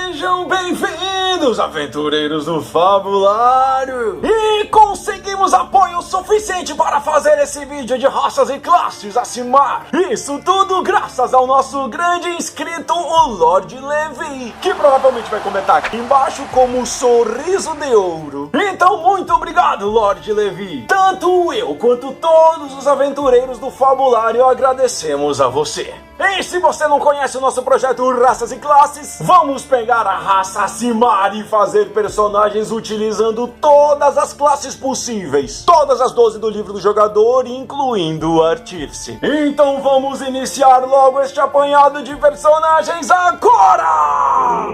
Sejam bem-vindos, aventureiros do Fabulário! E conseguimos apoio suficiente para fazer esse vídeo de raças e classes acimar. Isso tudo graças ao nosso grande inscrito, o Lord Levi, que provavelmente vai comentar aqui embaixo como sorriso de ouro. Então, muito obrigado, Lord Levi. Tanto eu quanto todos os aventureiros do Fabulário agradecemos a você. E se você não conhece o nosso projeto Raças e Classes, vamos pegar a raça Acimar e fazer personagens utilizando todas as classes possíveis. Todas as 12 do livro do jogador, incluindo o Artífice. Então vamos iniciar logo este apanhado de personagens agora!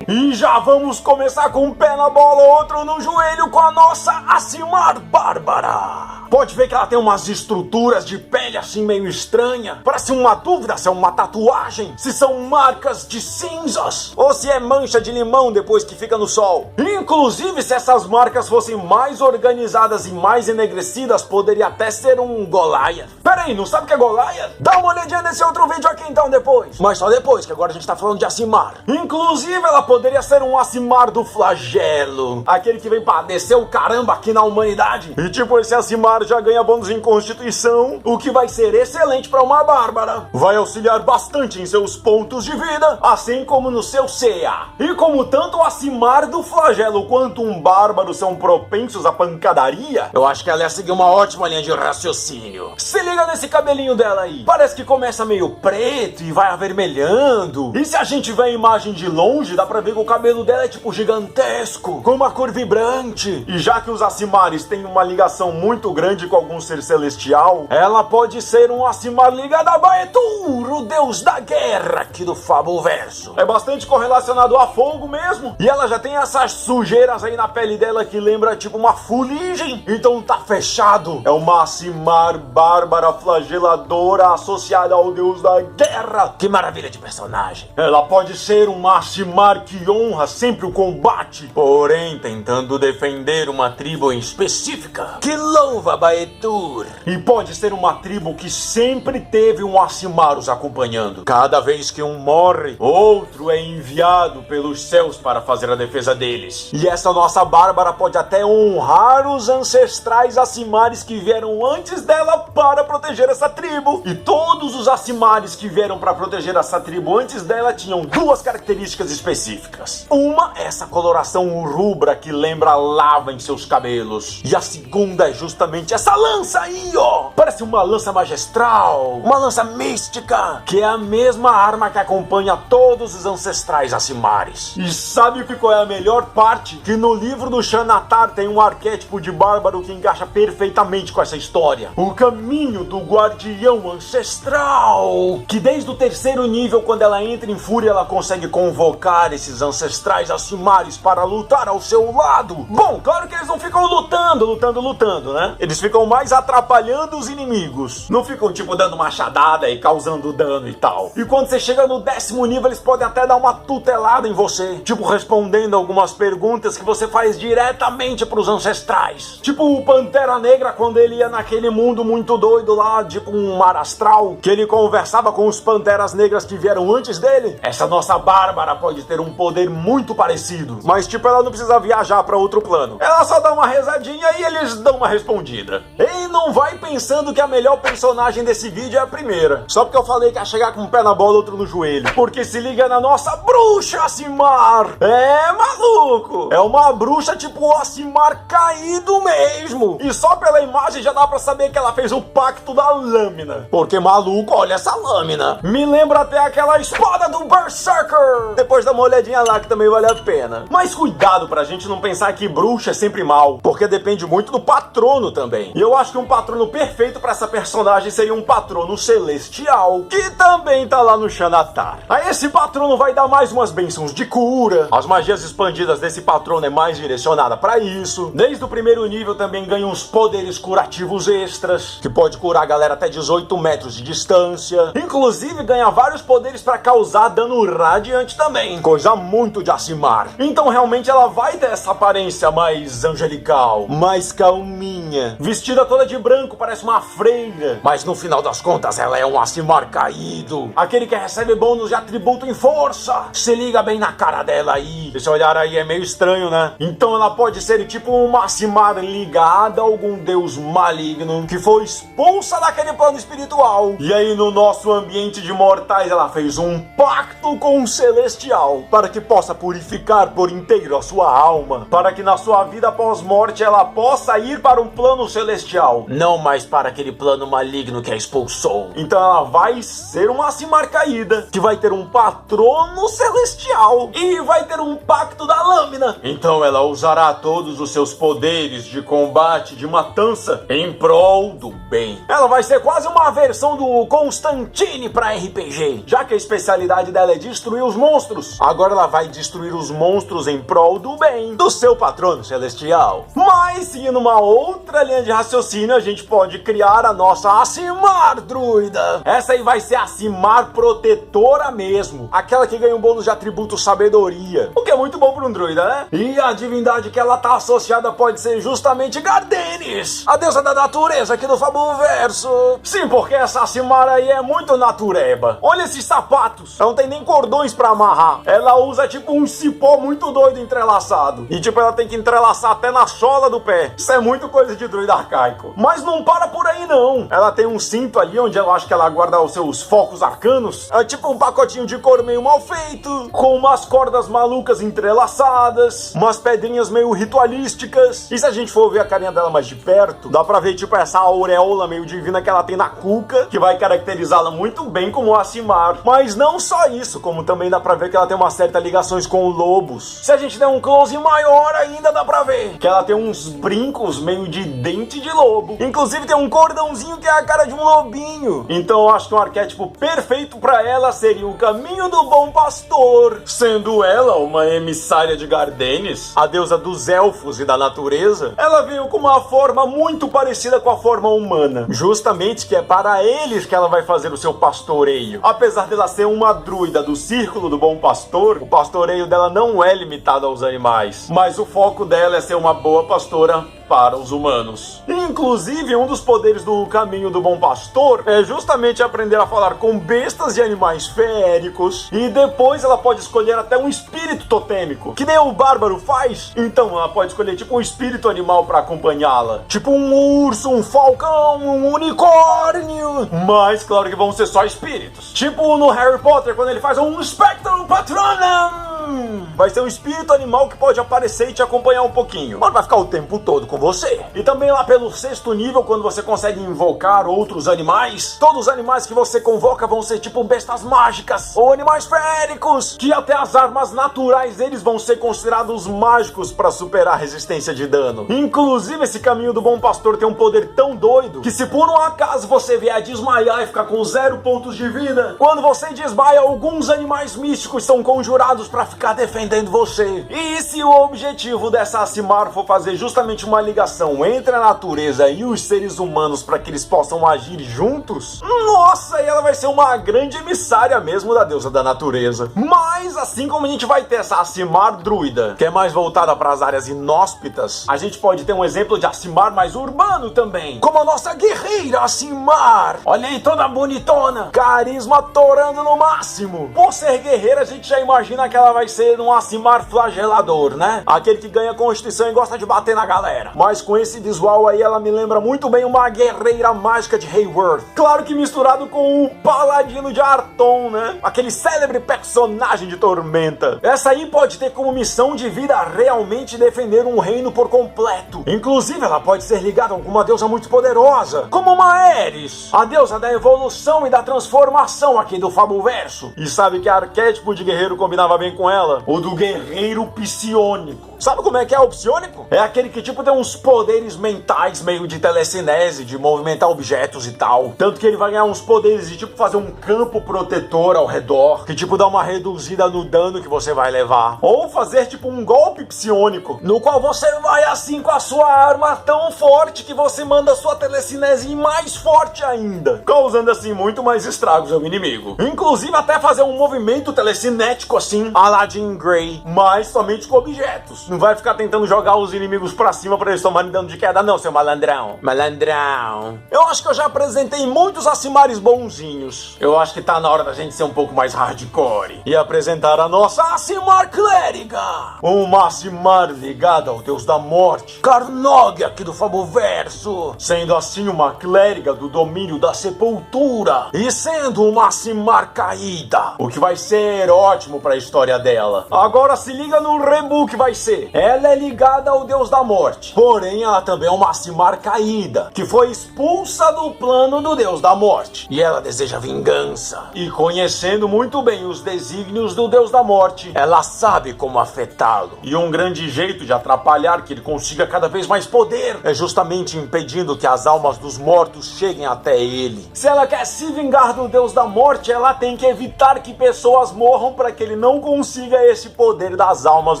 E já vamos começar com um pé na bola, outro no joelho com a nossa Acimar Bárbara. Pode ver que ela tem umas estruturas de pele assim meio estranha. Parece uma dúvida se é uma tatuagem, se são marcas de cinzas, ou se é mancha de limão depois que fica no sol. Inclusive, se essas marcas fossem mais organizadas e mais enegrecidas, poderia até ser um Goliath. Pera aí, não sabe o que é Goliath? Dá uma olhadinha nesse outro vídeo aqui então depois. Mas só depois, que agora a gente tá falando de Acimar. Inclusive, ela poderia ser um Acimar do flagelo, aquele que vem pra descer o caramba aqui na humanidade. E tipo, esse Acimar já ganha bônus em Constituição, o que vai ser excelente para uma Bárbara. Vai auxiliar bastante em seus pontos de vida, assim como no seu CA. E como tanto o Acimar do flagelo quanto um Bárbaro são propensos à pancadaria, eu acho que ela ia seguir uma ótima linha de raciocínio. Se liga nesse cabelinho dela aí. Parece que começa meio preto e vai avermelhando. E se a gente vê a imagem de longe, dá pra ver que o cabelo dela é tipo gigantesco, com uma cor vibrante. E já que os Acimares têm uma ligação muito grande com algum ser celestial, ela pode ser um Acimar ligado a Baetur, o deus da guerra aqui do Fabuverso. É bastante correlacionado a fogo mesmo, e ela já tem essas sujeiras aí na pele dela que lembra tipo uma fuligem, então tá fechado. É uma Acimar Bárbara flageladora associada ao deus da guerra. Que maravilha de personagem. Ela pode ser uma Acimar que honra sempre o combate, porém tentando defender uma tribo em específica, que louva Baetur. E pode ser uma tribo que sempre teve um Acimar os acompanhando. Cada vez que um morre, outro é enviado pelos céus para fazer a defesa deles. E essa nossa Bárbara pode até honrar os ancestrais Acimares que vieram antes dela para proteger essa tribo. E todos os Acimares que vieram para proteger essa tribo antes dela tinham duas características específicas. Uma é essa coloração rubra que lembra lava em seus cabelos. E a segunda é justamente essa lança aí, ó. Parece uma lança magistral, uma lança mística, que é a mesma arma que acompanha todos os ancestrais Acimares. E sabe qual é a melhor parte? Que no livro do Xanatar tem um arquétipo de bárbaro que encaixa perfeitamente com essa história. O caminho do guardião ancestral, que desde o terceiro nível, quando ela entra em fúria, ela consegue convocar esses ancestrais Acimares para lutar ao seu lado. Bom, claro que eles não ficam lutando, né? Eles ficam mais atrapalhando os inimigos. Não ficam, tipo, dando machadada e causando dano e tal. E quando você chega no 10º nível, eles podem até dar uma tutelada em você. Tipo, respondendo algumas perguntas que você faz diretamente pros ancestrais. Tipo o Pantera Negra, quando ele ia naquele mundo muito doido lá, tipo um mar astral, que ele conversava com os Panteras Negras que vieram antes dele. Essa nossa Bárbara pode ter um poder muito parecido. Mas, tipo, ela não precisa viajar pra outro plano. Ela só dá uma rezadinha e eles dão uma respondida. E não vai pensando que a melhor personagem desse vídeo é a primeira, só porque eu falei que ia chegar com um pé na bola, outro no joelho. Porque se liga na nossa bruxa Acimar. É, maluco, é uma bruxa tipo o Acimar caído mesmo. E só pela imagem já dá pra saber que ela fez o pacto da lâmina. Porque, maluco, olha essa lâmina. Me lembra até aquela espada do Berserker. Depois dá uma olhadinha lá que também vale a pena. Mas cuidado pra gente não pensar que bruxa é sempre mal, porque depende muito do patrono também. E eu acho que um patrono perfeito pra essa personagem seria um patrono celestial, que também tá lá no Xanatar. Aí esse patrono vai dar mais umas bênçãos de cura. As magias expandidas desse patrono é mais direcionada pra isso. Desde o primeiro nível também ganha uns poderes curativos extras, que pode curar a galera até 18 metros de distância. Inclusive ganha vários poderes pra causar dano radiante também. Coisa muito de Acimar. Então realmente ela vai ter essa aparência mais angelical, mais calminha. Vestida toda de branco, parece uma freira. Mas no final das contas ela é um Acimar caído. caído. Aquele que recebe bônus de atributo em força. Se liga bem na cara dela aí. Esse olhar aí é meio estranho, né? Então ela pode ser tipo uma Aasimar ligada a algum deus maligno que foi expulsa daquele plano espiritual. E aí no nosso ambiente de mortais ela fez um pacto com um celestial para que possa purificar por inteiro a sua alma, para que na sua vida pós-morte ela possa ir para um plano celestial, não mais para aquele plano maligno que a expulsou. Então ela vai ser uma Aasimar caída, que vai ter um patrono celestial e vai ter um pacto da lâmina. Então ela usará todos os seus poderes de combate, de matança, em prol do bem. Ela vai ser quase uma versão do Constantine para RPG, já que a especialidade dela é destruir os monstros. Agora ela vai destruir os monstros em prol do bem do seu patrono celestial. Mas seguindo uma outra linha de raciocínio, a gente pode criar a nossa Aasimar druida. Essa aí vai ser a Aasimar protetora mesmo, aquela que ganha um bônus de atributo sabedoria, o que é muito bom para um druida, né? E a divindade que ela tá associada pode ser justamente Gardenis, a deusa da natureza aqui do Fabuverso. Sim, porque essa Aasimar aí é muito natureba. Olha esses sapatos, ela não tem nem cordões pra amarrar. Ela usa tipo um cipó muito doido entrelaçado. E tipo, ela tem que entrelaçar até na sola do pé. Isso é muito coisa de druida arcaico. Mas não para por aí não. Ela tem um cinto ali onde eu acho que ela guarda os seus focos arcanos. É tipo um pacotinho de couro meio mal feito, com umas cordas malucas entrelaçadas, umas pedrinhas meio ritualísticas. E se a gente for ver a carinha dela mais de perto, dá pra ver tipo essa auréola meio divina que ela tem na cuca, que vai caracterizá-la muito bem como Aasimar. Mas não só isso, como também dá pra ver que ela tem uma certa ligações com lobos. Se a gente der um close maior ainda dá pra ver que ela tem uns brincos meio de dente de lobo. Inclusive tem um cordãozinho que é a cara de um lobinho. Então eu acho que um arquétipo perfeito pra ela seria o Caminho do Bom Pastor, sendo ela uma emissária de Gardenis, a deusa dos elfos e da natureza. Ela veio com uma forma muito parecida com a forma humana, justamente que é para eles que ela vai fazer o seu pastoreio. Apesar dela ser uma druida do Círculo do Bom Pastor, o pastoreio dela não é limitado aos animais, mas o foco dela é ser uma boa pastora para os humanos. Inclusive, um dos poderes do Caminho do Bom Pastor é justamente aprender a falar com bestas e animais feéricos, e depois ela pode escolher até um espírito totêmico, que nem o bárbaro faz. Então ela pode escolher tipo um espírito animal para acompanhá-la, tipo um urso, um falcão, um unicórnio. Mas claro que vão ser só espíritos, tipo no Harry Potter quando ele faz um Spectrum Patronum. Vai ser um espírito animal que pode aparecer e te acompanhar um pouquinho, mas vai ficar o tempo todo com você. E também lá pelo 6º nível, quando você consegue invocar outros animais, todos os animais que você convoca vão ser tipo bestas mágicas ou animais feéricos, que até as armas naturais deles vão ser considerados mágicos para superar a resistência de dano. Inclusive esse Caminho do Bom Pastor tem um poder tão doido que se por um acaso você vier a desmaiar e ficar com 0 pontos de vida, quando você desmaia, alguns animais místicos são conjurados para ficar defendendo você. E se o objetivo dessa Aasimar for fazer justamente uma ligação entre a natureza e os seres humanos para que eles possam agir juntos, nossa, e ela vai ser uma grande emissária mesmo da deusa da natureza. Mas assim como a gente vai ter essa Aasimar druida, que é mais voltada para as áreas inóspitas, a gente pode ter um exemplo de Aasimar mais urbano também, como a nossa guerreira Aasimar. Olha aí, toda bonitona, carisma torando no máximo. Por ser guerreira, a gente já imagina que ela vai ser um Aasimar flagelador, né? Aquele que ganha constituição e gosta de bater na galera. Mas com esse visual aí, ela me lembra muito bem uma guerreira mágica de Hayworth. Claro que misturado com o paladino de Arton, né? Aquele célebre personagem de Tormenta. Essa aí pode ter como missão de vida realmente defender um reino por completo. Inclusive, ela pode ser ligada a alguma deusa muito poderosa, como uma Ares, a deusa da evolução e da transformação aqui do Fabuverso. E sabe que arquétipo de guerreiro combinava bem com ela? O do guerreiro psiônico. Sabe como é que é o psiônico? É aquele que tipo tem uns poderes mentais meio de telecinese, de movimentar objetos e tal. Tanto que ele vai ganhar uns poderes de tipo fazer um campo protetor ao redor, que tipo dá uma reduzida no dano que você vai levar. Ou fazer tipo um golpe psiônico, no qual você vai assim com a sua arma tão forte que você manda a sua telecinese mais forte ainda, causando assim muito mais estragos ao inimigo. Inclusive até fazer um movimento telecinético assim, a la Jean Grey, mas somente com objetos. Não vai ficar tentando jogar os inimigos pra cima pra eles tomarem dano de queda não, seu malandrão. Malandrão. Eu acho que eu já apresentei muitos Acimares bonzinhos. Eu acho que tá na hora da gente ser um pouco mais hardcore e apresentar a nossa Acimar Clériga. Uma Acimar ligada ao deus da morte, Carnog aqui do Fabuverso. Sendo assim uma clériga do domínio da sepultura e sendo uma Acimar caída, o que vai ser ótimo pra história dela. Agora se liga no rebu que vai ser. Ela é ligada ao deus da morte, porém ela também é uma Acimar caída, que foi expulsa do plano do deus da morte. E ela deseja vingança. E conhecendo muito bem os desígnios do deus da morte, ela sabe como afetá-lo. E um grande jeito de atrapalhar que ele consiga cada vez mais poder é justamente impedindo que as almas dos mortos cheguem até ele. Se ela quer se vingar do deus da morte, ela tem que evitar que pessoas morram para que ele não consiga esse poder das almas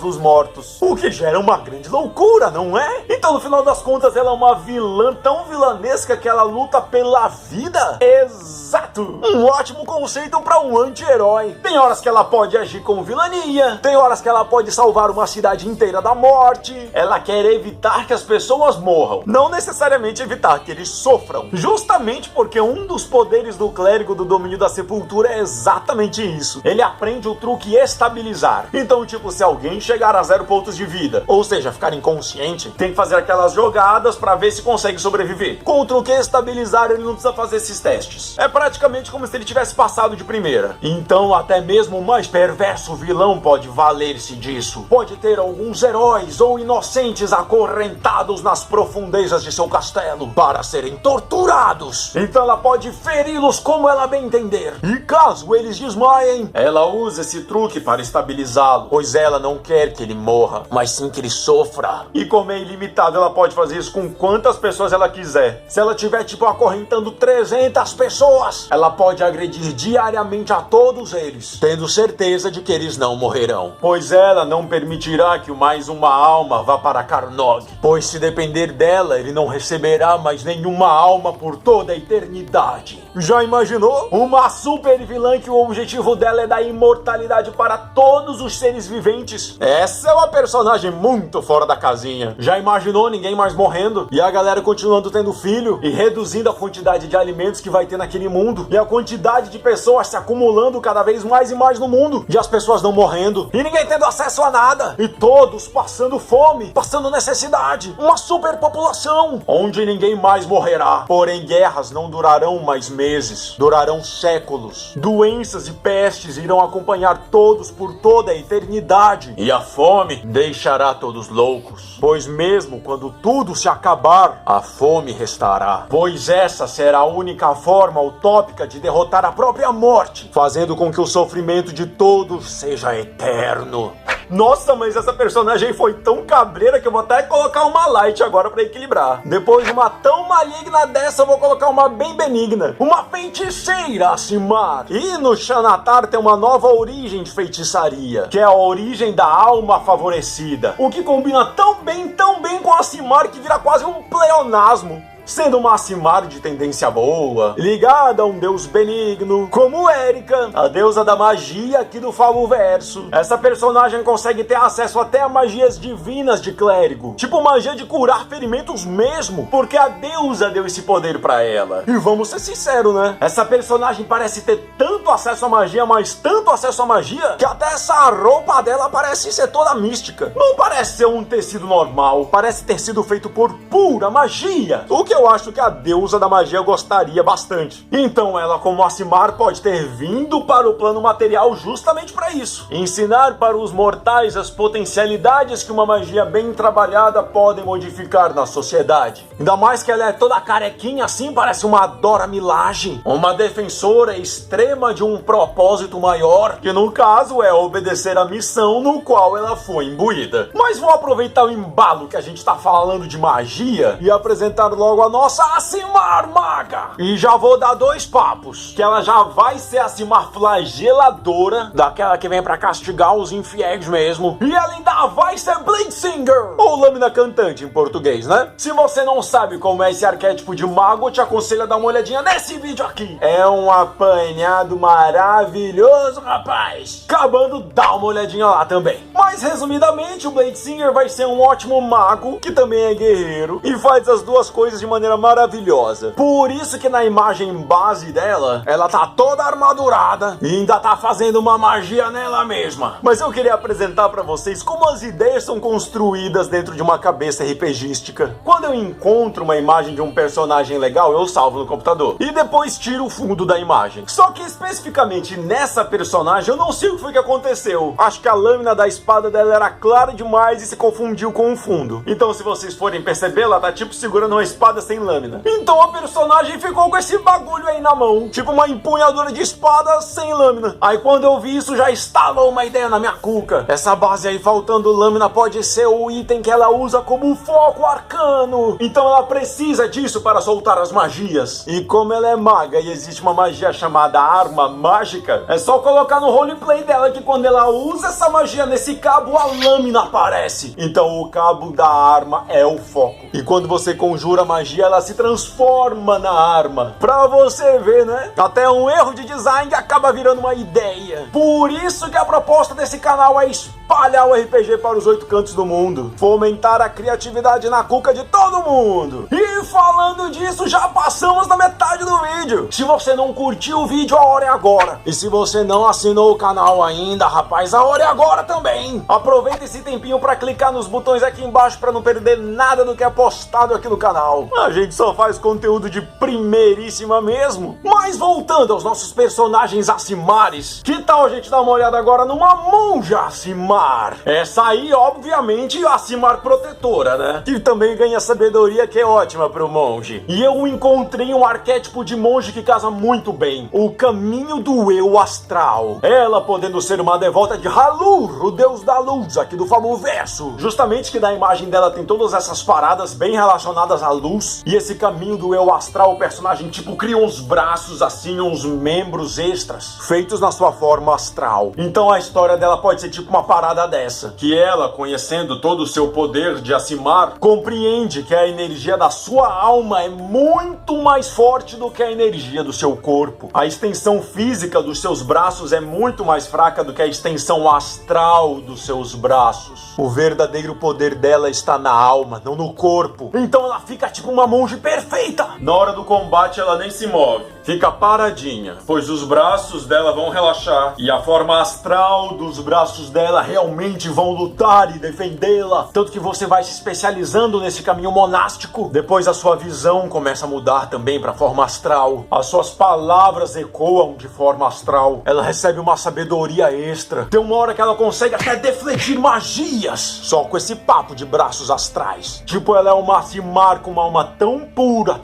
dos mortos. O que gera uma grande loucura, não é? Então no final das contas ela é uma vilã tão vilanesca que ela luta pela vida? Exato! Um ótimo conceito para um anti-herói. Tem horas que ela pode agir com vilania, tem horas que ela pode salvar uma cidade inteira da morte. Ela quer evitar que as pessoas morram, não necessariamente evitar que eles sofram. Justamente porque um dos poderes do clérigo do domínio da sepultura é exatamente isso. Ele aprende o truque estabilizar. Então, tipo, se alguém chegar a 0 pontos de vida, ou seja, ficar inconsciente, tem que fazer aquelas jogadas para ver se consegue sobreviver. Com o truque estabilizar, ele não precisa fazer esses testes. É praticamente como se ele tivesse passado de primeira. Então, até mesmo o mais perverso vilão pode valer-se disso. Pode ter alguns heróis ou inocentes acorrentados nas profundezas de seu castelo para serem torturados. Então ela pode feri-los como ela bem entender. E caso eles desmaiem, ela usa esse truque para estabilizá-lo, pois ela não quer que ele morra, mas sim que ele sofra. E como é ilimitado, ela pode fazer isso com quantas pessoas ela quiser. Se ela tiver, tipo, acorrentando 300 pessoas, ela pode agredir diariamente a todos eles, tendo certeza de que eles não morrerão, pois ela não permitirá que mais uma alma vá para Carnog, pois se depender dela, ele não receberá mais nenhuma alma por toda a eternidade. Já imaginou? Uma super vilã que o objetivo dela é dar imortalidade para todos os seres viventes? Essa é uma personagem muito fora da casinha. Já imaginou ninguém mais morrendo? E a galera continuando tendo filho e reduzindo a quantidade de alimentos que vai ter naquele mundo? E a quantidade de pessoas se acumulando cada vez mais e mais no mundo? E as pessoas não morrendo? E ninguém tendo acesso a nada? E todos passando fome, passando necessidade? Uma superpopulação onde ninguém mais morrerá. Porém, guerras não durarão mais meses, durarão séculos. Doenças e pestes irão acompanhar todos por toda a eternidade. E a fome deixará todos loucos, pois mesmo quando tudo se acabar, a fome restará. Pois essa será a única forma utópica de derrotar a própria morte, fazendo com que o sofrimento de todos seja eterno. Nossa, mas essa personagem foi tão cabreira que eu vou até colocar uma light agora pra equilibrar. Depois de uma tão maligna dessa, eu vou colocar uma bem benigna. Uma feiticeira, Acimar. E no Xanatar tem uma nova origem de feitiçaria, que é a origem da alma favorecida. O que combina tão bem com a Acimar que vira quase um pleonasmo. Sendo uma Acimar de tendência boa, ligada a um deus benigno, como Erika, a deusa da magia aqui do Fabuverso. Essa personagem consegue ter acesso até a magias divinas de clérigo, tipo magia de curar ferimentos mesmo, porque a deusa deu esse poder pra ela. E vamos ser sinceros, né? Essa personagem parece ter tanto acesso à magia, mas tanto acesso à magia, que até essa roupa dela parece ser toda mística. Não parece ser um tecido normal, parece ter sido feito por pura magia. O que eu acho que a deusa da magia gostaria bastante. Então ela, como Acimar, pode ter vindo para o plano material justamente para isso. Ensinar para os mortais as potencialidades que uma magia bem trabalhada pode modificar na sociedade. Ainda mais que ela é toda carequinha assim, parece uma Dora Milaje. Uma defensora extrema de um propósito maior, que no caso é obedecer a missão no qual ela foi imbuída. Mas vou aproveitar o embalo que a gente tá falando de magia e apresentar logo a pela nossa Aasimar Maga. E já vou dar 2 papos, que ela já vai ser a Aasimar flageladora, daquela que vem pra castigar os infiéis mesmo. E ela ainda vai ser Blade Singer, ou lâmina cantante em português, né? Se você não sabe como é esse arquétipo de mago, eu te aconselho a dar uma olhadinha nesse vídeo aqui. É um apanhado maravilhoso, rapaz. Acabando, dá uma olhadinha lá também. Mas resumidamente, o Blade Singer vai ser um ótimo mago, que também é guerreiro, e faz as duas coisas de maneira maravilhosa. Por isso que na imagem base dela, ela tá toda armadurada e ainda tá fazendo uma magia nela mesma. Mas eu queria apresentar pra vocês como as ideias são construídas dentro de uma cabeça RPGística. Quando eu encontro uma imagem de um personagem legal, eu salvo no computador e depois tiro o fundo da imagem. Só que especificamente nessa personagem, eu não sei o que foi que aconteceu. Acho que a lâmina da espada dela era clara demais e se confundiu com o fundo. Então, se vocês forem perceber, ela tá tipo segurando uma espada sem lâmina. Então a personagem ficou com esse bagulho aí na mão, tipo uma empunhadura de espada sem lâmina. Aí quando eu vi isso, já estava uma ideia na minha cuca. Essa base aí faltando lâmina pode ser o item que ela usa como foco arcano. Então ela precisa disso para soltar as magias. E como ela é maga e existe uma magia chamada arma mágica, é só colocar no roleplay dela que quando ela usa essa magia nesse cabo, a lâmina aparece. Então o cabo da arma é o foco. E quando você conjura a magia, ela se transforma na arma. Pra você ver, né? Até um erro de design acaba virando uma ideia. Por isso que a proposta desse canal é espalhar o RPG para os 8 cantos do mundo. Fomentar a criatividade na cuca de todo mundo. E falando disso, já passamos da metade do vídeo. Se você não curtiu o vídeo, a hora é agora. E se você não assinou o canal ainda, rapaz, a hora é agora também. Aproveita esse tempinho para clicar nos botões aqui embaixo para não perder nada do que é postado aqui no canal. A gente só faz conteúdo de primeiríssima mesmo. Mas voltando aos nossos personagens Aasimares, que tal a gente dar uma olhada agora numa monja Aasimar? Essa aí, obviamente, Aasimar protetora, né? Que também ganha sabedoria, que é ótima pro monge. E eu encontrei um arquétipo de monge que casa muito bem: o caminho do eu astral. Ela podendo ser uma devota de Halur, o deus da luz aqui do Famoverso. Justamente que na imagem dela tem todas essas paradas bem relacionadas à luz. E esse caminho do eu astral, o personagem tipo cria uns braços assim, uns membros extras, feitos na sua forma astral. Então a história dela pode ser tipo uma parada dessa, que ela, conhecendo todo o seu poder de Aasimar, compreende que a energia da sua alma é muito mais forte do que a energia do seu corpo. A extensão física dos seus braços é muito mais fraca do que a extensão astral dos seus braços. O verdadeiro poder dela está na alma, não no corpo. Então ela fica tipo uma monge perfeita. Na hora do combate ela nem se move, fica paradinha, pois os braços dela vão relaxar e a forma astral dos braços dela realmente vão lutar e defendê-la. Tanto que você vai se especializando nesse caminho monástico. Depois a sua visão começa a mudar também para forma astral. As suas palavras ecoam de forma astral. Ela recebe uma sabedoria extra. Tem uma hora que ela consegue até defletir magias só com esse papo de braços astrais. Tipo, ela é uma Aasimar com uma alma tão pura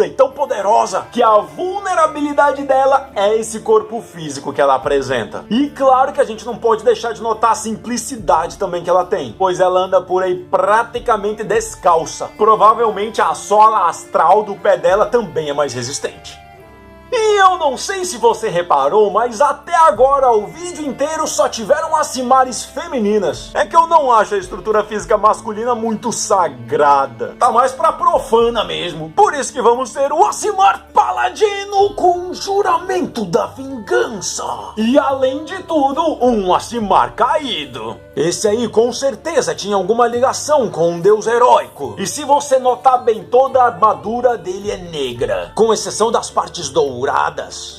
e tão poderosa que a vulnerabilidade dela é esse corpo físico que ela apresenta. E claro que a gente não pode deixar de notar a simplicidade também que ela tem, pois ela anda por aí praticamente descalça. Provavelmente a sola astral do pé dela também é mais resistente. E eu não sei se você reparou, mas até agora o vídeo inteiro só tiveram Aasimares femininas. É que eu não acho a estrutura física masculina muito sagrada. Tá mais pra profana mesmo. Por isso que vamos ter o Aasimar Paladino com Juramento da Vingança. E além de tudo, um Aasimar caído. Esse aí com certeza tinha alguma ligação com um deus heróico. E se você notar bem, toda a armadura dele é negra, com exceção das partes douradas.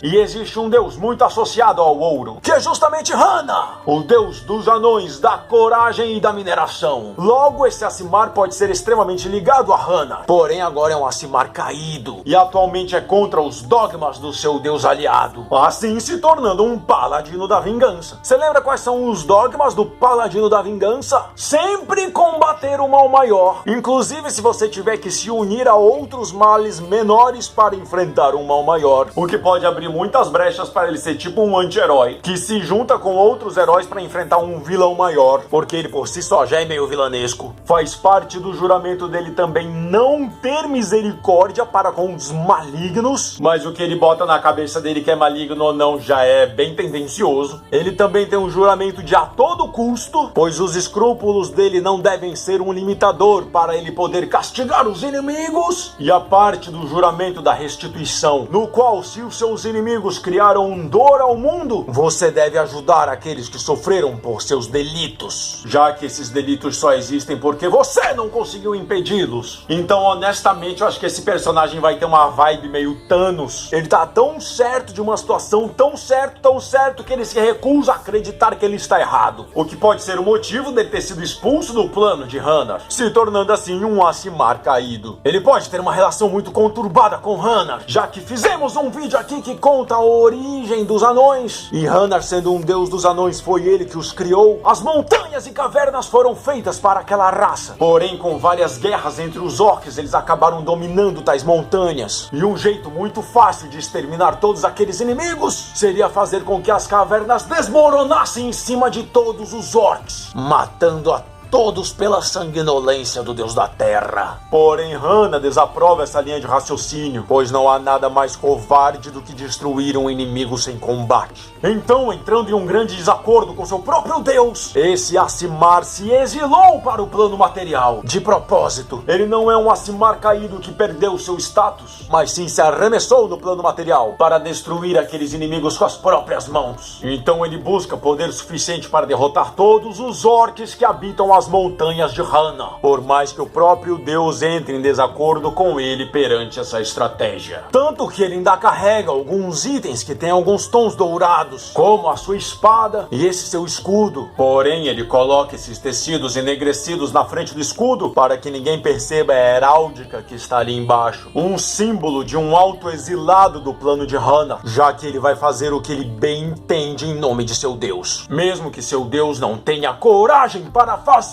E existe um deus muito associado ao ouro, que é justamente Hana, o deus dos anões, da coragem e da mineração. Logo, esse Aasimar pode ser extremamente ligado a Hana, porém agora é um Aasimar caído, e atualmente é contra os dogmas do seu deus aliado. Assim se tornando um paladino da vingança. Você lembra quais são os dogmas do paladino da vingança? Sempre combater o mal maior. Inclusive, se você tiver que se unir a outros males menores para enfrentar um mal maior. O que pode abrir muitas brechas para ele ser tipo um anti-herói, que se junta com outros heróis para enfrentar um vilão maior, porque ele por si só já é meio vilanesco. Faz parte do juramento dele também não ter misericórdia para com os malignos, mas o que ele bota na cabeça dele que é maligno ou não já é bem tendencioso. Ele também tem um juramento de a todo custo, pois os escrúpulos dele não devem ser um limitador para ele poder castigar os inimigos. E a parte do juramento da restituição, no qual se os seus inimigos criaram dor ao mundo, você deve ajudar aqueles que sofreram por seus delitos, já que esses delitos só existem porque você não conseguiu impedi-los. Então, honestamente, eu acho que esse personagem vai ter uma vibe meio Thanos. Ele tá tão certo de uma situação, tão certo, que ele se recusa a acreditar que ele está errado. O que pode ser o motivo dele ter sido expulso do plano de Hanar, se tornando assim um Aasimar caído. Ele pode ter uma relação muito conturbada com Hanar, já que fizemos um vídeo aqui que conta a origem dos anões. E Hanar, sendo um deus dos anões, foi ele que os criou. As montanhas e cavernas foram feitas para aquela raça. Porém, com várias guerras entre os orcs, eles acabaram dominando tais montanhas. E um jeito muito fácil de exterminar todos aqueles inimigos seria fazer com que as cavernas desmoronassem em cima de todos os orcs, matando a todos pela sanguinolência do Deus da Terra. Porém, Hanar desaprova essa linha de raciocínio, pois não há nada mais covarde do que destruir um inimigo sem combate. Então, entrando em um grande desacordo com seu próprio Deus, esse Aasimar se exilou para o plano material. De propósito, ele não é um Aasimar caído que perdeu seu status, mas sim se arremessou no plano material para destruir aqueles inimigos com as próprias mãos. Então ele busca poder suficiente para derrotar todos os orcs que habitam as montanhas de Hanar, por mais que o próprio Deus entre em desacordo com ele perante essa estratégia. Tanto que ele ainda carrega alguns itens que têm alguns tons dourados, como a sua espada e esse seu escudo. Porém, ele coloca esses tecidos enegrecidos na frente do escudo para que ninguém perceba a heráldica que está ali embaixo. Um símbolo de um auto-exilado do plano de Hanar, já que ele vai fazer o que ele bem entende em nome de seu Deus, mesmo que seu Deus não tenha coragem para fazê-lo.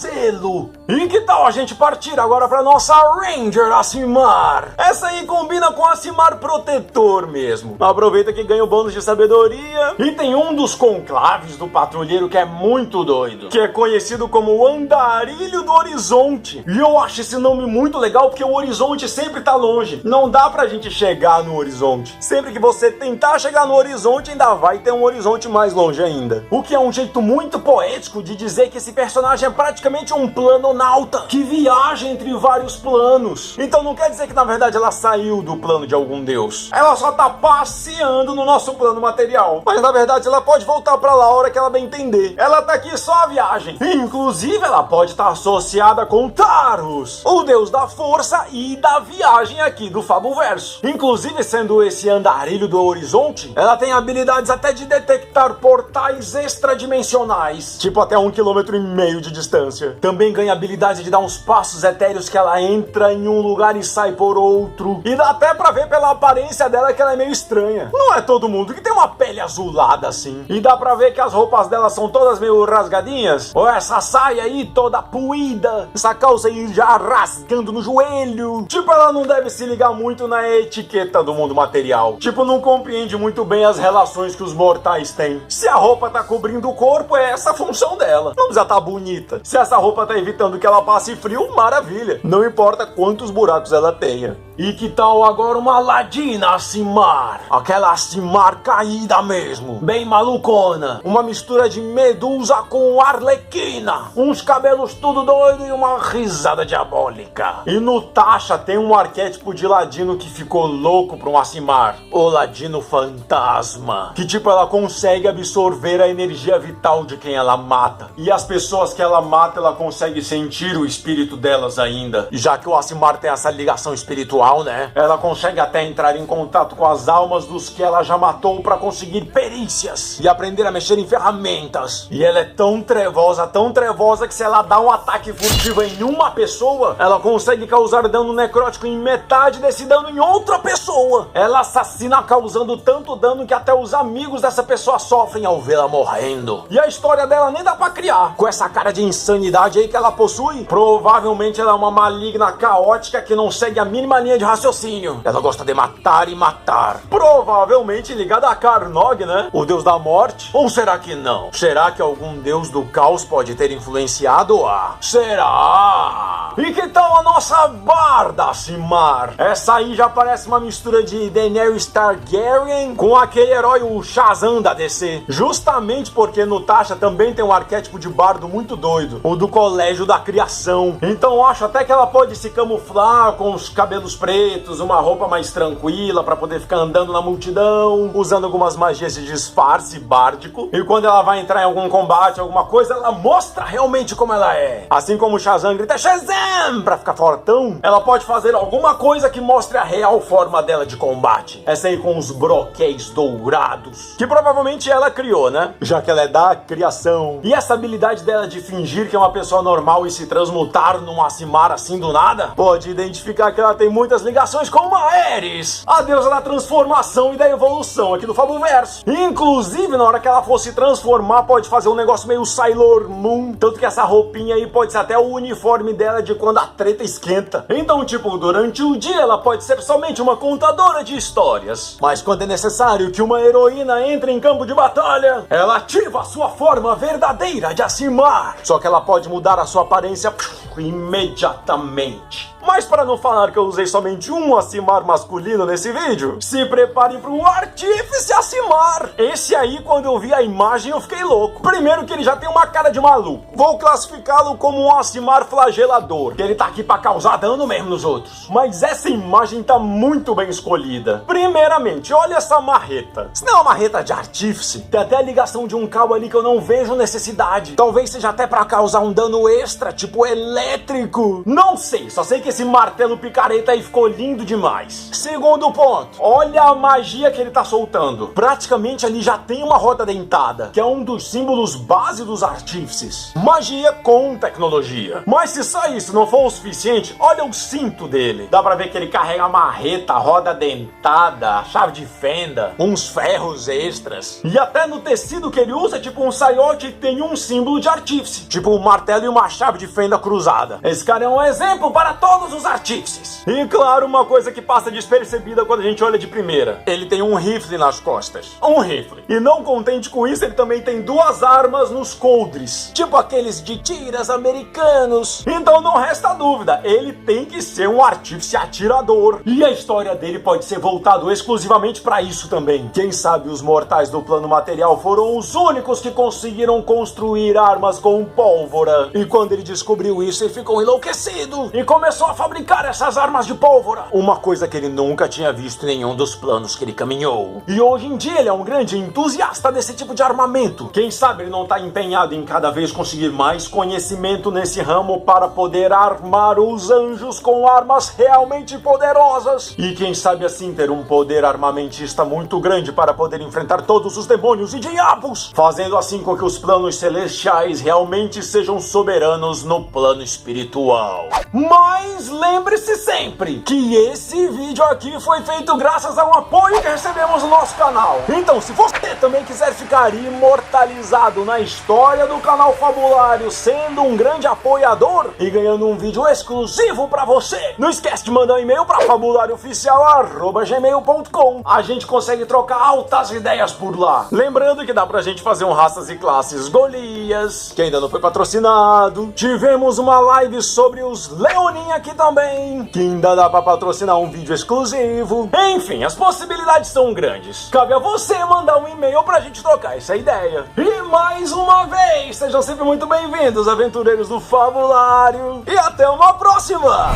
E que tal a gente partir agora para nossa Ranger Aasimar? Essa aí combina com Aasimar protetor mesmo. Aproveita que ganha o bônus de sabedoria. E tem um dos conclaves do patrulheiro que é muito doido, que é conhecido como o Andarilho do Horizonte. E eu acho esse nome muito legal porque o horizonte sempre tá longe. Não dá pra gente chegar no horizonte. Sempre que você tentar chegar no horizonte, ainda vai ter um horizonte mais longe ainda. O que é um jeito muito poético de dizer que esse personagem é praticamente um planonauta que viaja entre vários planos. Então não quer dizer que na verdade ela saiu do plano de algum deus. Ela só tá passeando no nosso plano material. Mas na verdade ela pode voltar pra lá a hora que ela bem entender. Ela tá aqui só a viagem. Inclusive ela pode estar associada com Taros, o deus da força e da viagem aqui do Fabuverso. Inclusive, sendo esse Andarilho do Horizonte, ela tem habilidades até de detectar portais extradimensionais, tipo até 1,5 km de distância. Também ganha a habilidade de dar uns passos etéreos que ela entra em um lugar e sai por outro. E dá até pra ver pela aparência dela que ela é meio estranha. Não é todo mundo que tem uma pele azulada assim. E dá pra ver que as roupas dela são todas meio rasgadinhas. Ou essa saia aí toda puída, essa calça aí já rasgando no joelho. Tipo, ela não deve se ligar muito na etiqueta do mundo material. Tipo, não compreende muito bem as relações que os mortais têm. Se a roupa tá cobrindo o corpo, é essa a função dela. Não precisa tá bonita. Se essa roupa tá evitando que ela passe frio, maravilha. Não importa quantos buracos ela tenha. E que tal agora uma ladina Aasimar? Aquela Aasimar caída mesmo, bem malucona. Uma mistura de Medusa com Arlequina. Uns cabelos tudo doido e uma risada diabólica. E no Tasha tem um arquétipo de ladino que ficou louco pra um Aasimar. O ladino fantasma. Que tipo, ela consegue absorver a energia vital de quem ela mata. E as pessoas que ela mata, ela consegue sentir o espírito delas ainda. E já que o Aasimar tem essa ligação espiritual, normal, né? Ela consegue até entrar em contato com as almas dos que ela já matou pra conseguir perícias e aprender a mexer em ferramentas. E ela é tão trevosa que se ela dá um ataque furtivo em uma pessoa, ela consegue causar dano necrótico em metade desse dano em outra pessoa. Ela assassina causando tanto dano que até os amigos dessa pessoa sofrem ao vê-la morrendo. E a história dela nem dá pra criar. Com essa cara de insanidade aí que ela possui, provavelmente ela é uma maligna caótica que não segue a mínima linha de raciocínio. Ela gosta de matar e matar. Provavelmente ligada a Karnog, né? O deus da morte. Ou será que não? Será que algum deus do caos pode ter influenciado a... Será? E que tal a nossa Barda Simar? Essa aí já parece uma mistura de Daenerys Targaryen com aquele herói, o Shazam da DC. Justamente porque no Tasha também tem um arquétipo de bardo muito doido, o do Colégio da Criação. Então acho até que ela pode se camuflar com os cabelos pretos, uma roupa mais tranquila pra poder ficar andando na multidão, usando algumas magias de disfarce bárdico. E quando ela vai entrar em algum combate, alguma coisa, ela mostra realmente como ela é. Assim como o Shazam grita Shazam pra ficar fortão, ela pode fazer alguma coisa que mostre a real forma dela de combate. Essa aí com os broquéis dourados, que provavelmente ela criou, né? Já que ela é da criação. E essa habilidade dela de fingir que é uma pessoa normal e se transmutar num Aasimar assim do nada, pode identificar que ela tem muitas ligações com uma Ares, a deusa da transformação e da evolução aqui do Fabuverso. Inclusive, na hora que ela for se transformar, pode fazer um negócio meio Sailor Moon, tanto que essa roupinha aí pode ser até o uniforme dela de quando a treta esquenta. Então, tipo, durante o dia ela pode ser somente uma contadora de histórias, mas quando é necessário que uma heroína entre em campo de batalha, ela ativa a sua forma verdadeira de Aasimar. Só que ela pode mudar a sua aparência imediatamente. Mas para não falar que eu usei somente um Aasimar masculino nesse vídeo, se prepare para um Artífice Aasimar. Esse aí, quando eu vi a imagem, eu fiquei louco. Primeiro que ele já tem uma cara de maluco. Vou classificá-lo como um Aasimar flagelador, que ele tá aqui para causar dano mesmo nos outros. Mas essa imagem tá muito bem escolhida. Primeiramente, olha essa marreta. Isso não é uma marreta de artífice? Tem até a ligação de um cabo ali que eu não vejo necessidade. Talvez seja até para causar um dano extra, tipo elétrico. Não sei, só sei que esse martelo picareta aí ficou lindo demais. Segundo ponto, olha a magia que ele tá soltando. Praticamente ali já tem uma roda dentada, que é um dos símbolos base dos artífices. Magia com tecnologia. Mas se só isso não for o suficiente, olha o cinto dele. Dá pra ver que ele carrega a marreta, a roda dentada, a chave de fenda, uns ferros extras. E até no tecido que ele usa, tipo um saiote, tem um símbolo de artífice, tipo um martelo e uma chave de fenda cruzada. Esse cara é um exemplo para todos os artífices. E claro, uma coisa que passa despercebida quando a gente olha de primeira, ele tem um rifle nas costas. Um rifle. E não contente com isso, ele também tem duas armas nos coldres, tipo aqueles de tiras americanos. Então não resta dúvida, ele tem que ser um artífice atirador. E a história dele pode ser voltado exclusivamente para isso também. Quem sabe os mortais do plano material foram os únicos que conseguiram construir armas com pólvora. E quando ele descobriu isso, ele ficou enlouquecido e começou a fabricar essas armas de pólvora. Uma coisa que ele nunca tinha visto em nenhum dos planos que ele caminhou. E hoje em dia ele é um grande entusiasta desse tipo de armamento. Quem sabe ele não está empenhado em cada vez conseguir mais conhecimento nesse ramo para poder armar os anjos com armas realmente poderosas. E quem sabe assim ter um poder armamentista muito grande para poder enfrentar todos os demônios e diabos, fazendo assim com que os planos celestiais realmente sejam soberanos no plano espiritual. Mas lembre-se sempre que esse vídeo aqui foi feito graças ao apoio que recebemos no nosso canal. Então, se você também quiser ficar imortalizado na história do canal Fabulário, sendo um grande apoiador e ganhando um vídeo exclusivo pra você, não esquece de mandar um e-mail pra fabulariooficial@gmail.com. A gente consegue trocar altas ideias por lá. Lembrando que dá pra gente fazer um Raças e Classes Golias, que ainda não foi patrocinado. Tivemos uma live sobre os Leonin aqui também, que ainda dá pra patrocinar um vídeo exclusivo. Enfim, as possibilidades são grandes. Cabe a você mandar um e-mail pra gente trocar essa ideia. E mais uma vez, sejam sempre muito bem-vindos, aventureiros do Fabulário. E até uma próxima!